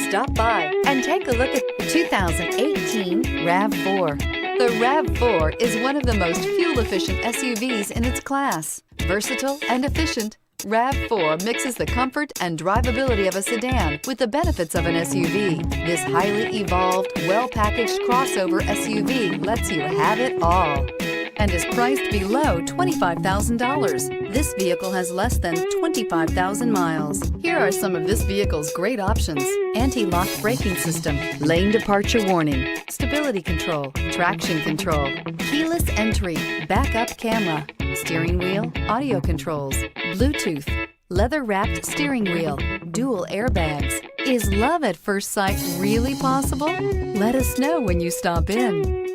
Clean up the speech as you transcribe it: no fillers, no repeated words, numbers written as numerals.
Stop by and take a look at the 2018 RAV4. The RAV4 is one of the most fuel-efficient SUVs in its class. Versatile and efficient, RAV4 mixes the comfort and drivability of a sedan with the benefits of an SUV. This highly evolved, well-packaged crossover SUV lets you have it all and is priced below $25,000. This vehicle has less than 25,000 miles. Here are some of this vehicle's great options: anti-lock braking system, lane departure warning, stability control, traction control, keyless entry, backup camera, steering wheel audio controls, Bluetooth, leather-wrapped steering wheel, dual airbags. Is love at first sight really possible? Let us know when you stop in.